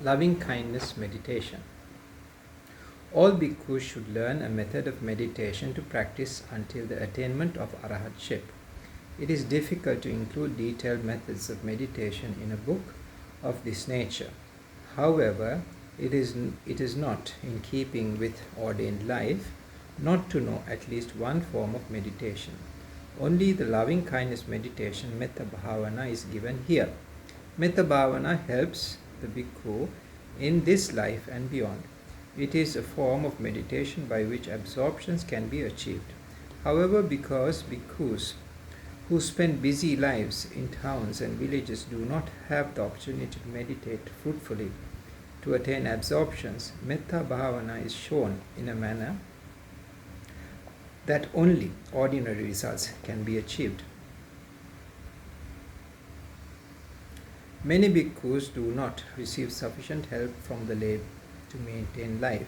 Loving kindness meditation. All bhikkhus should learn a method of meditation to practice until the attainment of arahatship. It is difficult to include detailed methods of meditation in a book of this nature. However, it is not in keeping with ordained life not to know at least one form of meditation. Only the loving kindness meditation, Metta Bhavana, is given here. Metta Bhavana helps the bhikkhu in this life and beyond. It is a form of meditation by which absorptions can be achieved. However, because bhikkhus who spend busy lives in towns and villages do not have the opportunity to meditate fruitfully to attain absorptions, Metta Bhavana is shown in a manner that only ordinary results can be achieved. Many bhikkhus do not receive sufficient help from the lay to maintain life.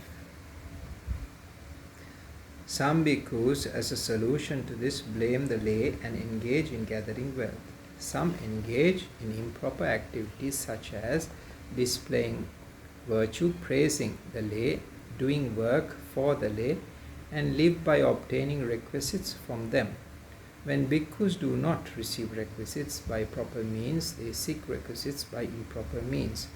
Some bhikkhus, as a solution to this, blame the lay and engage in gathering wealth. Some engage in improper activities such as displaying virtue, praising the lay, doing work for the lay, and live by obtaining requisites from them. When bhikkhus do not receive requisites by proper means, they seek requisites by improper means,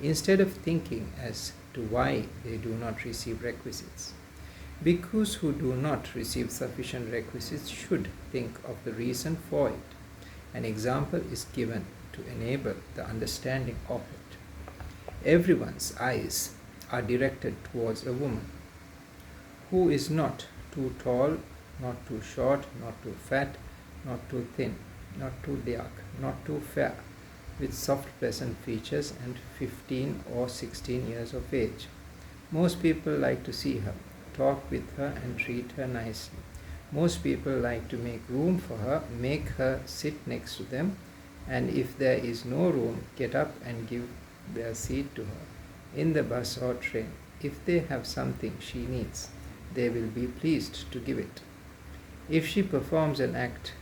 instead of thinking as to why they do not receive requisites. Bhikkhus who do not receive sufficient requisites should think of the reason for it. An example is given to enable the understanding of it. Everyone's eyes are directed towards a woman who is not too tall, not too short, not too fat, not too thin, not too dark, not too fair, with soft pleasant features and 15 or 16 years of age. Most people like to see her, talk with her and treat her nicely. Most people like to make room for her, make her sit next to them, and if there is no room, get up and give their seat to her in the bus or train. If they have something she needs, they will be pleased to give it. If she performs an act,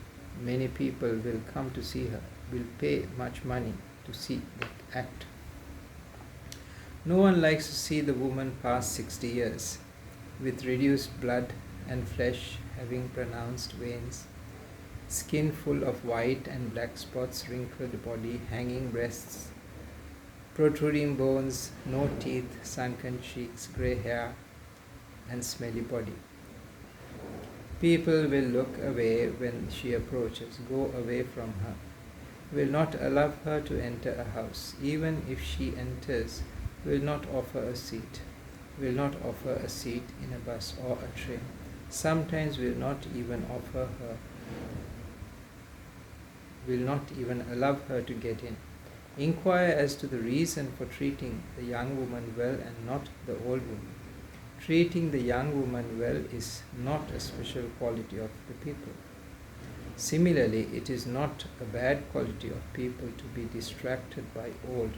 many people will come to see her, will pay much money to see that act. No one likes to see the woman past 60 years, with reduced blood and flesh, having pronounced veins, skin full of white and black spots, wrinkled body, hanging breasts, protruding bones, no teeth, sunken cheeks, grey hair, and smelly body. People will look away when she approaches, go away from her, will not allow her to enter a house. Even if she enters, will not offer a seat, will not offer a seat in a bus or a train. Sometimes will not even offer her, will not even allow her to get in. Inquire as to the reason for treating the young woman well and not the old woman. Treating the young woman well is not a special quality of the people. Similarly, it is not a bad quality of people to be distracted by old.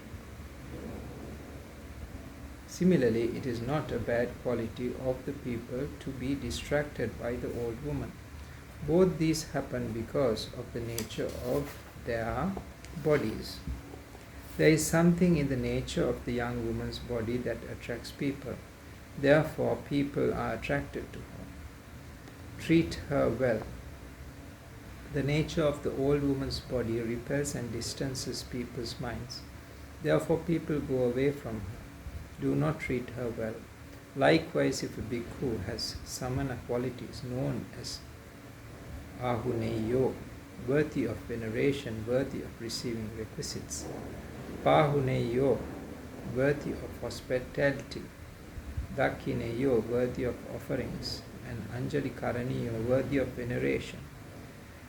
Similarly, it is not a bad quality of the people to be distracted by the old woman. Both these happen because of the nature of their bodies. There is something in the nature of the young woman's body that attracts people. Therefore, people are attracted to her. Treat her well. The nature of the old woman's body repels and distances people's minds. Therefore, people go away from her. Do not treat her well. Likewise, if a bhikkhu has samana qualities known as ahuneyo, worthy of veneration, worthy of receiving requisites, pahuneyo, worthy of hospitality, dakineyo, worthy of offerings, and anjali karaniyo, worthy of veneration,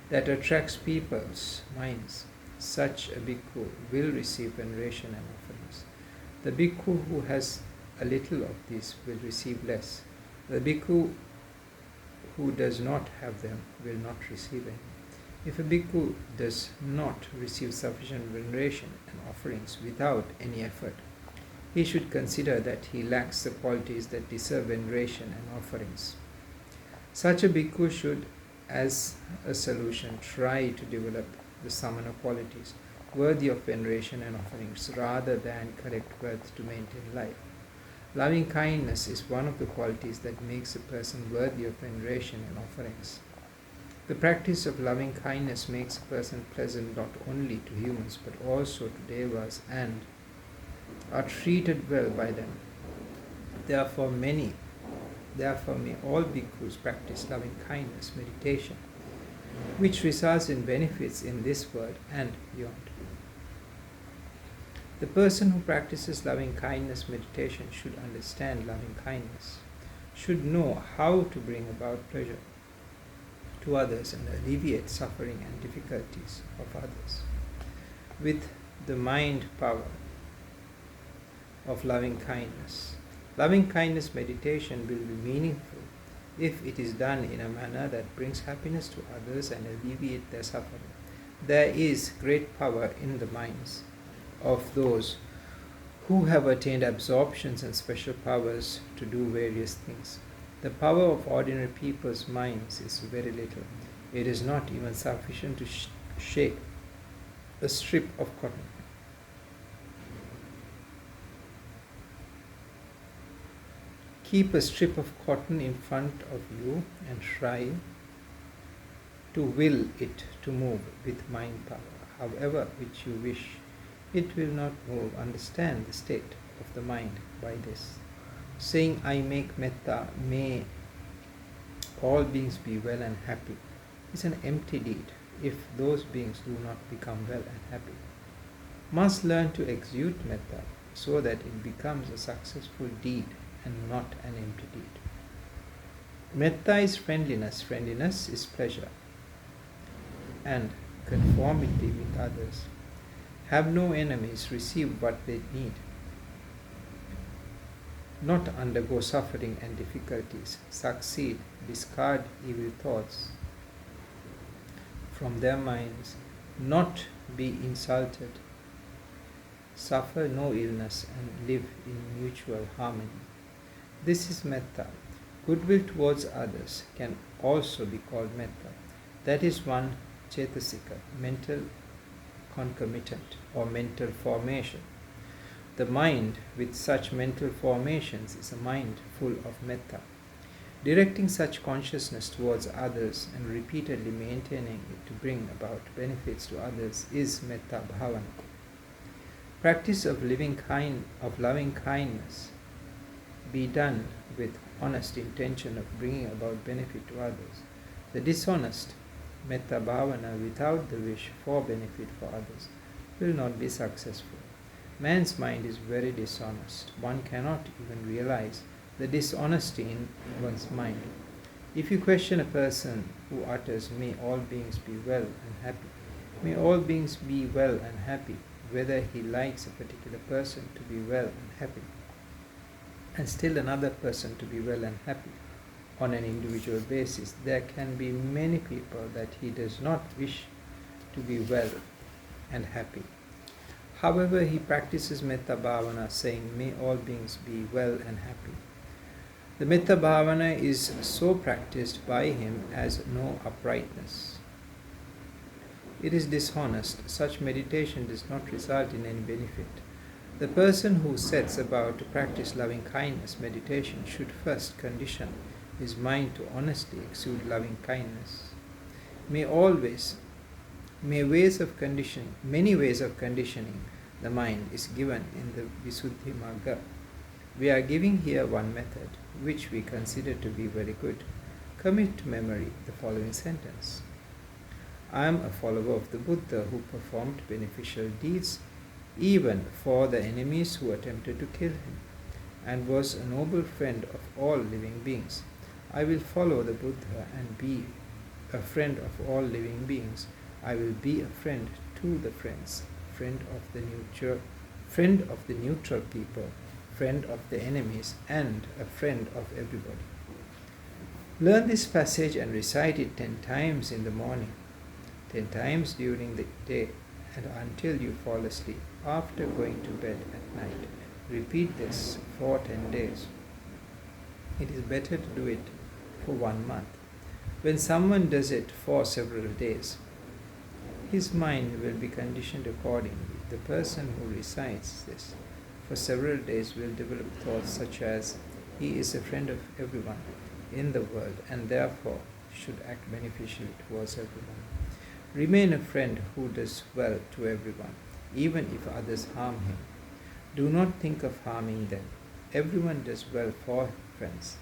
that attracts people's minds, such a bhikkhu will receive veneration and offerings. The bhikkhu who has a little of these will receive less. The bhikkhu who does not have them will not receive any. If a bhikkhu does not receive sufficient veneration and offerings without any effort, he should consider that he lacks the qualities that deserve veneration and offerings. Such a bhikkhu should, as a solution, try to develop the samana qualities. worthy of veneration and offerings, rather than collect wealth to maintain life. Loving kindness is one of the qualities that makes a person worthy of veneration and offerings. The practice of loving kindness makes a person pleasant not only to humans but also to devas and are treated well by them. Therefore, may all bhikkhus practice loving kindness meditation, which results in benefits in this world and beyond. The person who practices loving kindness meditation should understand loving kindness, should know how to bring about pleasure to others and alleviate suffering and difficulties of others. With the mind power of loving kindness meditation will be meaningful if it is done in a manner that brings happiness to others and alleviate their suffering. There is great power in the minds of those who have attained absorptions and special powers to do various things. The power of ordinary people's minds is very little. It is not even sufficient to shake a strip of cotton. Keep a strip of cotton in front of you and try to will it to move with mind power, however which you wish. It will not move. Understand the state of the mind by this. Saying, I make metta, may all beings be well and happy, is an empty deed if those beings do not become well and happy. Must learn to exude metta so that it becomes a successful deed and not an empty deed. Metta is friendliness. Friendliness is pleasure and conformity with others. Have no enemies, receive what they need. Not undergo suffering and difficulties, succeed, discard evil thoughts from their minds, not be insulted, suffer no illness and live in mutual harmony. This is metta. Goodwill towards others can also be called metta. That is one cetasika, mental concomitant or mental formation. The mind with such mental formations is a mind full of metta. Directing such consciousness towards others and repeatedly maintaining it to bring about benefits to others is metta bhavana. Practice of loving kindness be done with honest intention of bringing about benefit to others. The dishonest metta bhavana without the wish for benefit for others will not be successful. Man's mind is very dishonest. One cannot even realize the dishonesty in one's mind. If you question a person who utters, may all beings be well and happy, may all beings be well and happy, whether he likes a particular person to be well and happy, and still another person to be well and happy, on an individual basis, there can be many people that he does not wish to be well and happy. However, he practices metta bhavana, saying, may all beings be well and happy. The metta bhavana is so practiced by him as no uprightness. It is dishonest. Such meditation does not result in any benefit. The person who sets about to practice loving kindness meditation should first condition his mind to honestly exude loving kindness. Many ways of conditioning the mind is given in the Visuddhi Magga. We are giving here one method, which we consider to be very good. Commit to memory the following sentence. I am a follower of the Buddha who performed beneficial deeds even for the enemies who attempted to kill him, and was a noble friend of all living beings. I will follow the Buddha and be a friend of all living beings. I will be a friend to the friends, friend of the neutral people, friend of the enemies, and a friend of everybody. Learn this passage and recite it 10 times in the morning, 10 times during the day, and until you fall asleep. After going to bed at night, repeat this for 10 days. It is better to do it for 1 month. When someone does it for several days, his mind will be conditioned accordingly. The person who recites this for several days will develop thoughts such as, he is a friend of everyone in the world and therefore should act beneficially towards everyone. Remain a friend who does well to everyone, even if others harm him. Do not think of harming them. Everyone does well for friends.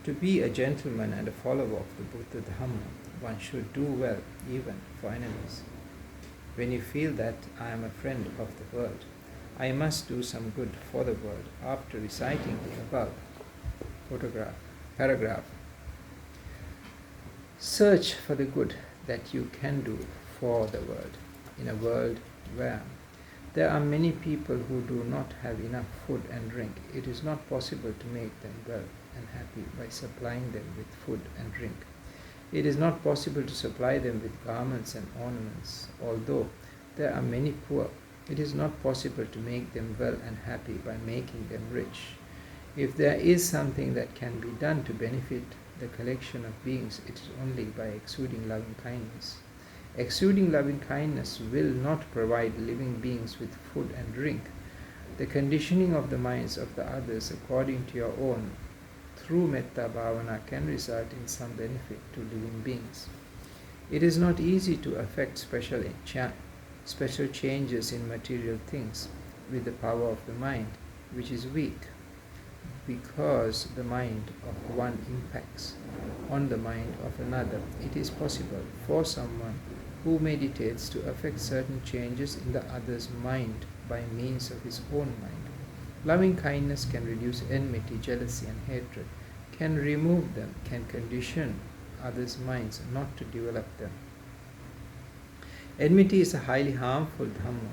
To be a gentleman and a follower of the Buddha Dhamma, one should do well even for enemies. When you feel that I am a friend of the world, I must do some good for the world. After reciting the above paragraph, search for the good that you can do for the world. In a world where there are many people who do not have enough food and drink, it is not possible to make them well and happy by supplying them with food and drink. It is not possible to supply them with garments and ornaments. Although there are many poor, it is not possible to make them well and happy by making them rich. If there is something that can be done to benefit the collection of beings, it is only by exuding loving kindness. Exuding loving kindness will not provide living beings with food and drink. The conditioning of the minds of the others according to your own through Metta Bhavana can result in some benefit to living beings. It is not easy to effect special changes in material things with the power of the mind, which is weak, because the mind of one impacts on the mind of another. It is possible for someone who meditates to effect certain changes in the other's mind by means of his own mind. Loving kindness can reduce enmity, jealousy, and hatred, can remove them, can condition others' minds not to develop them. Enmity is a highly harmful dhamma.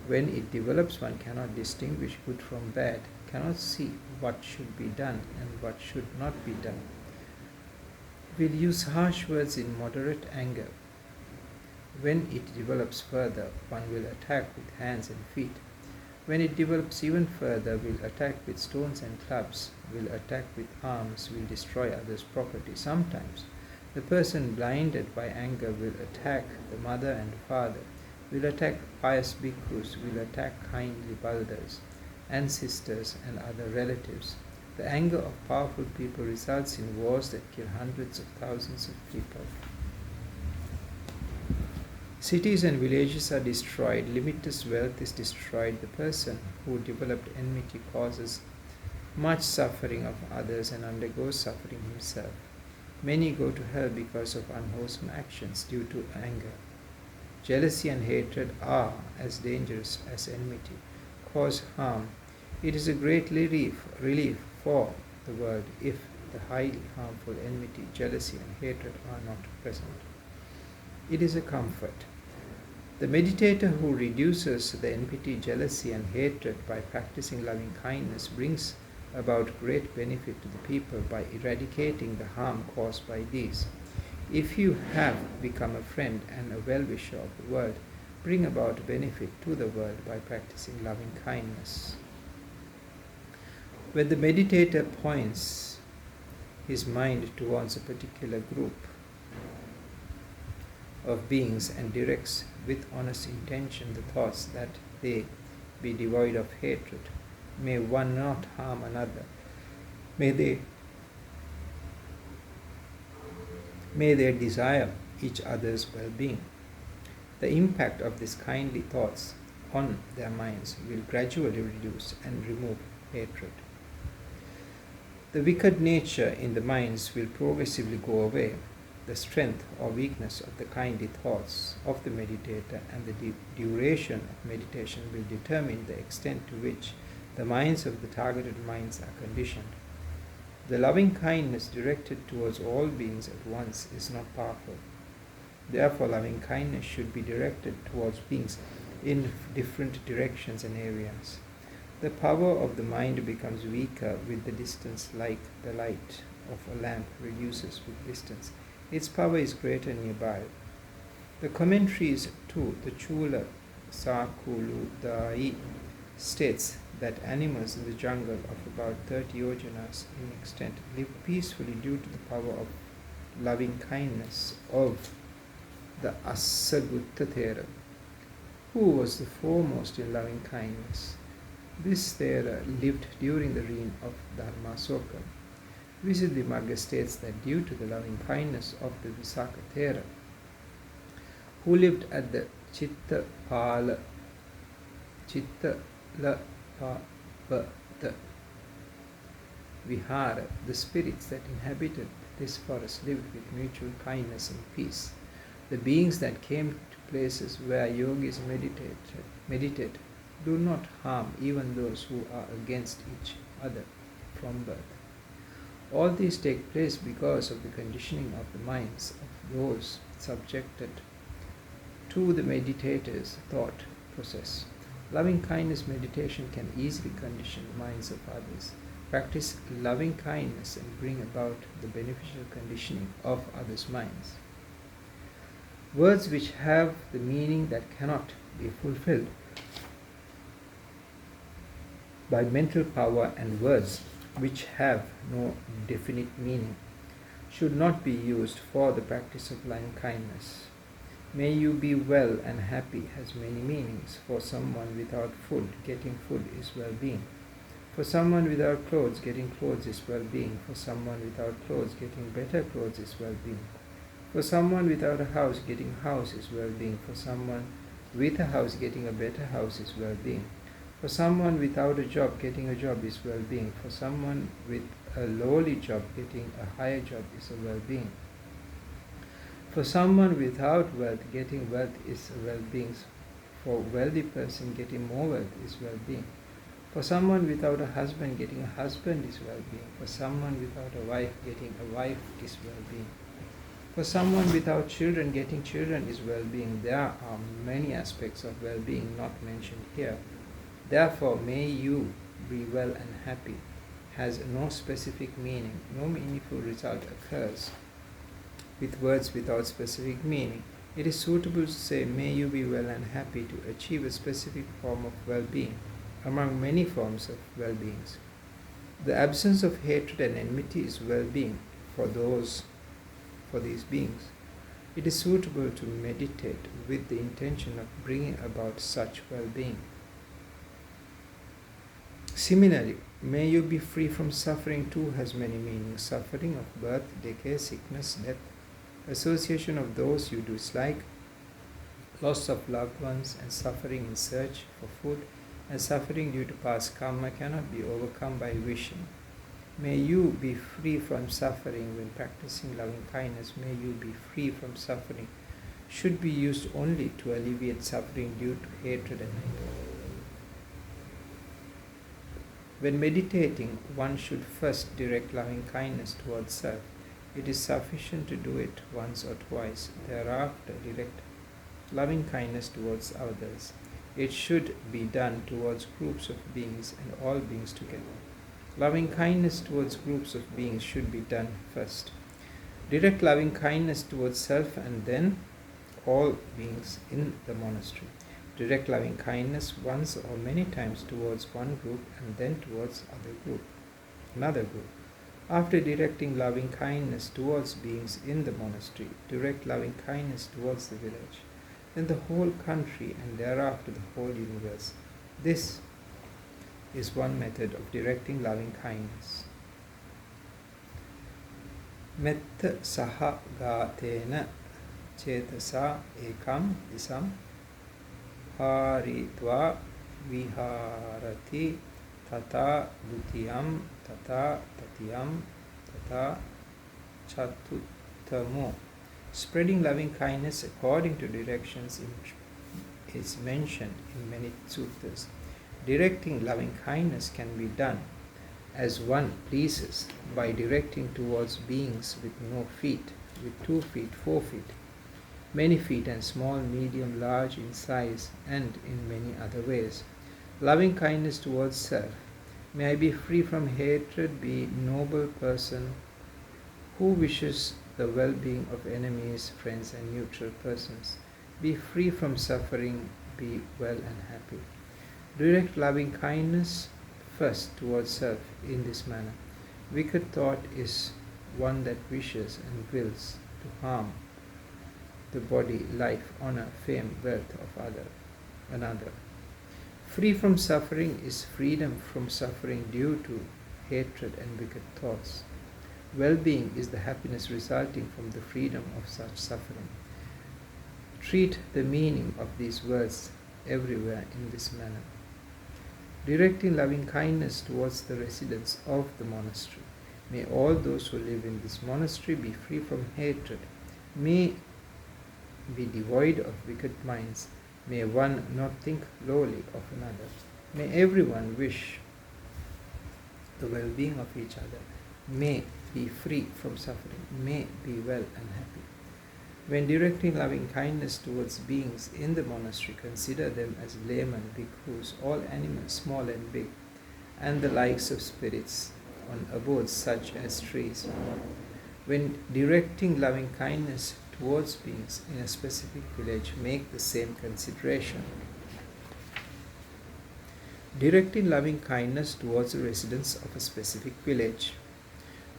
When it develops, one cannot distinguish good from bad, cannot see what should be done and what should not be done. Will use harsh words in moderate anger. When it develops further, one will attack with hands and feet. When it develops even further, will attack with stones and clubs, will attack with arms, will destroy others' property. Sometimes the person blinded by anger will attack the mother and father, will attack pious bhikkhus, will attack kindly brothers and sisters and other relatives. The anger of powerful people results in wars that kill hundreds of thousands of people. Cities and villages are destroyed, limitless wealth is destroyed. The person who developed enmity causes much suffering of others and undergoes suffering himself. Many go to hell because of unwholesome actions due to anger. Jealousy and hatred are as dangerous as enmity, cause harm. It is a great relief for the world if the highly harmful enmity, jealousy, and hatred are not present. It is a comfort. The meditator who reduces the enmity, jealousy, and hatred by practicing loving kindness brings about great benefit to the people by eradicating the harm caused by these. If you have become a friend and a well-wisher of the world, bring about benefit to the world by practicing loving kindness. When the meditator points his mind towards a particular group of beings and directs with honest intention the thoughts that they be devoid of hatred, may one not harm another, may they desire each other's well-being. The impact of these kindly thoughts on their minds will gradually reduce and remove hatred. The wicked nature in the minds will progressively go away. The strength or weakness of the kindly thoughts of the meditator and the duration of meditation will determine the extent to which the minds of the targeted minds are conditioned. The loving kindness directed towards all beings at once is not powerful. Therefore, loving kindness should be directed towards beings in different directions and areas. The power of the mind becomes weaker with the distance, like the light of a lamp reduces with distance. Its power is greater nearby. The commentaries to the Chula Sakuludai states that animals in the jungle of about 30 yojanas in extent live peacefully due to the power of loving kindness of the Assagutta Thera, who was the foremost in loving kindness. This Thera lived during the reign of Dharmasoka. Visuddhimagga states that due to the loving kindness of the Visakha Thera, who lived at the Chittalapavata Vihara, the spirits that inhabited this forest lived with mutual kindness and peace. The beings that came to places where yogis meditate do not harm even those who are against each other from birth. All these take place because of the conditioning of the minds of those subjected to the meditator's thought process. Loving kindness meditation can easily condition the minds of others. Practice loving kindness and bring about the beneficial conditioning of others' minds. Words which have the meaning that cannot be fulfilled by mental power and words which have no definite meaning should not be used for the practice of loving kindness. May you be well and happy has many meanings. For someone without food, getting food is well-being. For someone without clothes, getting clothes is well-being. For someone without clothes, getting better clothes is well-being. For someone without a house, getting a house is well-being. For someone with a house, getting a better house is well-being. For someone without a job, getting a job is well-being. For someone with a lowly job, getting a higher job is a well-being. For someone without wealth, getting wealth is a well-being. For a wealthy person, getting more wealth is well-being. For someone without a husband, getting a husband is well-being. For someone without a wife, getting a wife is well-being. For someone without children, getting children is well-being. There are many aspects of well-being not mentioned here. Therefore, may you be well and happy has no specific meaning. No meaningful result occurs with words without specific meaning. It is suitable to say, may you be well and happy to achieve a specific form of well-being among many forms of well-beings. The absence of hatred and enmity is well-being for these beings. It is suitable to meditate with the intention of bringing about such well-being. Similarly, may you be free from suffering too has many meanings. Suffering of birth, decay, sickness, death, association of those you dislike, loss of loved ones, and suffering in search for food, and suffering due to past karma cannot be overcome by wishing. May you be free from suffering when practicing loving kindness. May you be free from suffering should be used only to alleviate suffering due to hatred and anger. When meditating, one should first direct loving kindness towards self. It is sufficient to do it once or twice. Thereafter, direct loving kindness towards others. It should be done towards groups of beings and all beings together. Loving kindness towards groups of beings should be done first. Direct loving kindness towards self and then all beings in the monastery. Direct loving kindness once or many times towards one group and then towards another group. After directing loving kindness towards beings in the monastery, direct loving kindness towards the village, then the whole country, and thereafter the whole universe. This is one method of directing loving kindness. Metta saha gatena cetasa ekam disam haritva viharati tata dutiyam tata tatiyam tata chatuttamo. Spreading loving kindness according to directions is mentioned in many suttas. Directing loving kindness can be done as one pleases by directing towards beings with no feet, with 2 feet, 4 feet, many feet and small, medium, large in size, and in many other ways. Loving kindness towards self. May I be free from hatred, be noble person who wishes the well-being of enemies, friends and neutral persons. Be free from suffering, be well and happy. Direct loving kindness first towards self in this manner. Wicked thought is one that wishes and wills to harm the body, life, honor, fame, wealth of another. Free from suffering is freedom from suffering due to hatred and wicked thoughts. Well-being is the happiness resulting from the freedom of such suffering. Treat the meaning of these words everywhere in this manner. Directing loving kindness towards the residents of the monastery. May all those who live in this monastery be free from hatred. May be devoid of wicked minds. May one not think lowly of another. May everyone wish the well-being of each other. May be free from suffering. May be well and happy. When directing loving kindness towards beings in the monastery, consider them as laymen, bhikkhus, all animals, small and big, and the likes of spirits on abodes such as trees. When directing loving kindness towards beings in a specific village, make the same consideration. Directing loving kindness towards the residents of a specific village.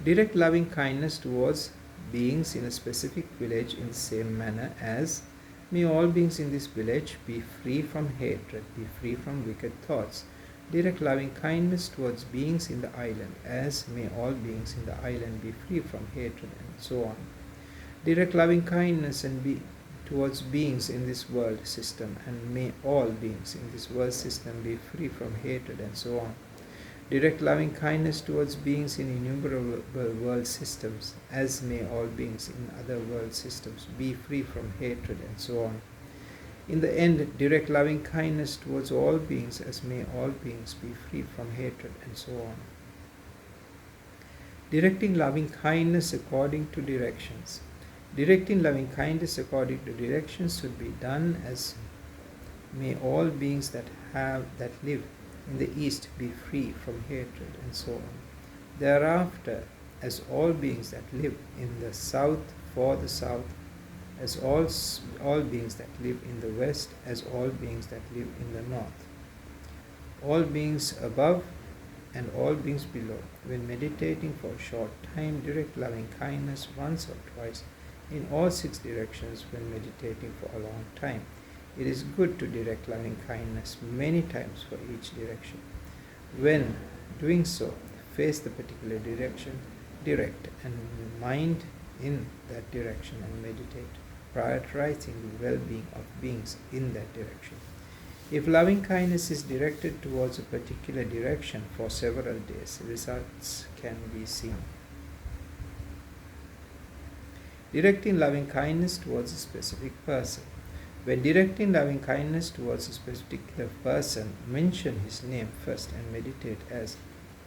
Direct loving kindness towards beings in a specific village in the same manner as, may all beings in this village be free from hatred, be free from wicked thoughts. Direct loving kindness towards beings in the island as, may all beings in the island be free from hatred, and so on. Direct loving kindness towards beings in this world system, and may all beings in this world system be free from hatred, and so on. Direct loving kindness towards beings in innumerable world systems, as may all beings in other world systems be free from hatred, and so on. In the end, direct loving kindness towards all beings, as may all beings be free from hatred, and so on. Directing loving kindness according to directions. Directing loving kindness according to directions should be done as, may all beings that live in the east be free from hatred, and so on. Thereafter, as all beings that live in the south for the south, as all beings that live in the west, as all beings that live in the north, all beings above and all beings below. When meditating for a short time, direct loving kindness once or twice in all 6 directions when meditating for a long time. It is good to direct loving kindness many times for each direction. When doing so, face the particular direction, direct and mind in that direction and meditate, prioritizing the well-being of beings in that direction. If loving kindness is directed towards a particular direction for several days, results can be seen. Directing loving kindness towards a specific person. When directing loving kindness towards a particular person, mention his name first and meditate as,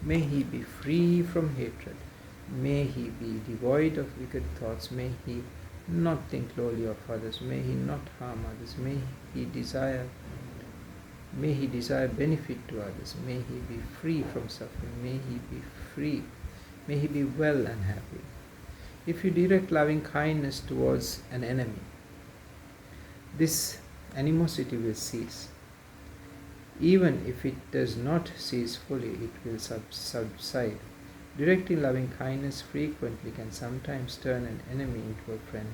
may he be free from hatred, may he be devoid of wicked thoughts, may he not think lowly of others, may he not harm others, may he desire benefit to others, may he be free from suffering, may he be well and happy. If you direct loving kindness towards an enemy, this animosity will cease. Even if it does not cease fully, it will subside. Directing loving kindness frequently can sometimes turn an enemy into a friend.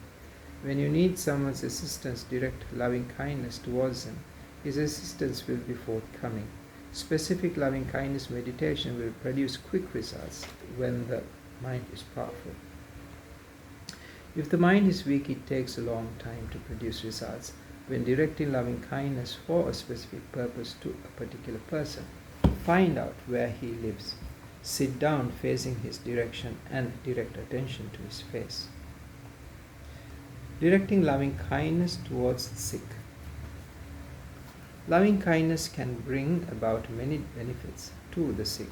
When you need someone's assistance, direct loving kindness towards him. His assistance will be forthcoming. Specific loving kindness meditation will produce quick results when the mind is powerful. If the mind is weak, it takes a long time to produce results. When directing loving kindness for a specific purpose to a particular person, find out where he lives. Sit down facing his direction and direct attention to his face. Directing loving kindness towards the sick. Loving kindness can bring about many benefits to the sick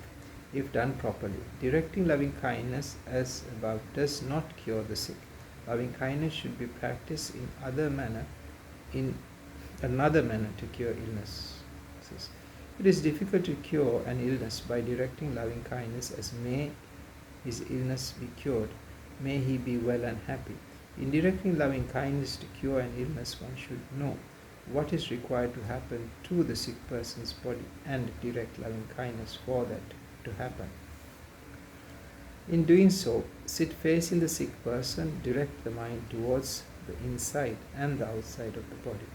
if done properly. Directing loving kindness as above does not cure the sick. Loving kindness should be practiced in another manner to cure illnesses. It is difficult to cure an illness by directing loving kindness as, may his illness be cured, may he be well and happy. In directing loving kindness to cure an illness, one should know what is required to happen to the sick person's body and direct loving kindness for that to happen. In doing so, sit facing the sick person, direct the mind towards the inside and the outside of the body.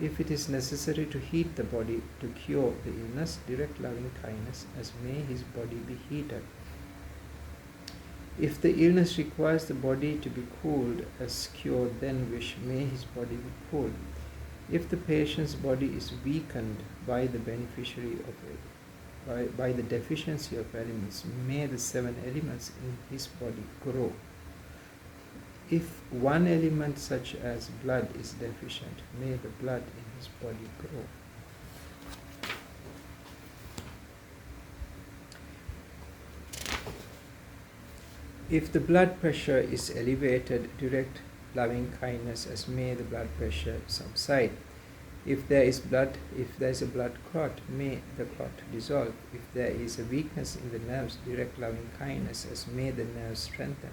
If it is necessary to heat the body to cure the illness, direct loving kindness as may his body be heated. If the illness requires the body to be cooled as cured, then wish may his body be cooled. If the patient's body is weakened by the beneficiary of by the deficiency of elements, may the 7 elements in his body grow. If one element such as blood is deficient, may the blood in his body grow. If the blood pressure is elevated, direct loving kindness as may the blood pressure subside. If there is a blood clot, may the clot dissolve. If there is a weakness in the nerves, direct loving kindness as may the nerves strengthen.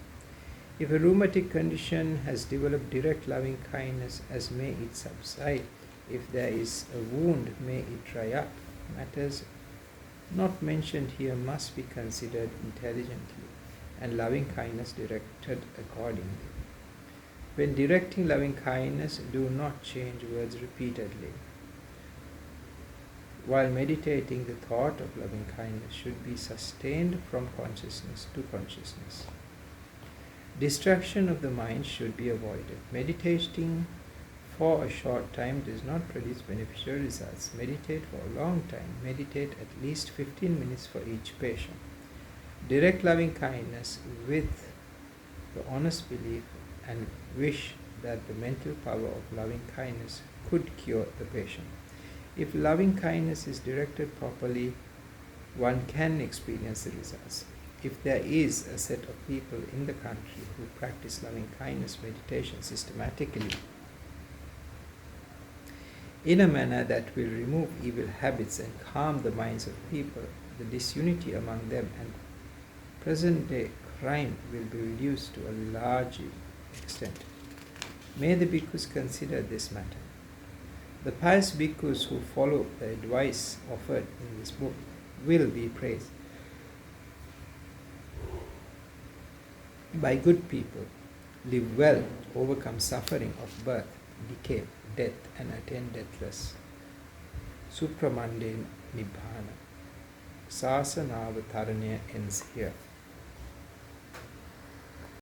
If a rheumatic condition has developed, direct loving kindness as may it subside. If there is a wound, may it dry up. Matters not mentioned here must be considered intelligently, and loving kindness directed accordingly. When directing loving kindness, do not change words repeatedly. While meditating, the thought of loving kindness should be sustained from consciousness to consciousness. Distraction of the mind should be avoided. Meditating for a short time does not produce beneficial results. Meditate for a long time. Meditate at least 15 minutes for each patient. Direct loving kindness with the honest belief and wish that the mental power of loving kindness could cure the patient. If loving kindness is directed properly, one can experience the results. If there is a set of people in the country who practice loving kindness meditation systematically in a manner that will remove evil habits and calm the minds of people, the disunity among them and present-day crime will be reduced to a large extent. May the bhikkhus consider this matter. The pious bhikkhus who follow the advice offered in this book will be praised by good people, live well, overcome suffering of birth, decay, death, and attain deathless. Supramande Nibbana. Sasanavataranya ends here.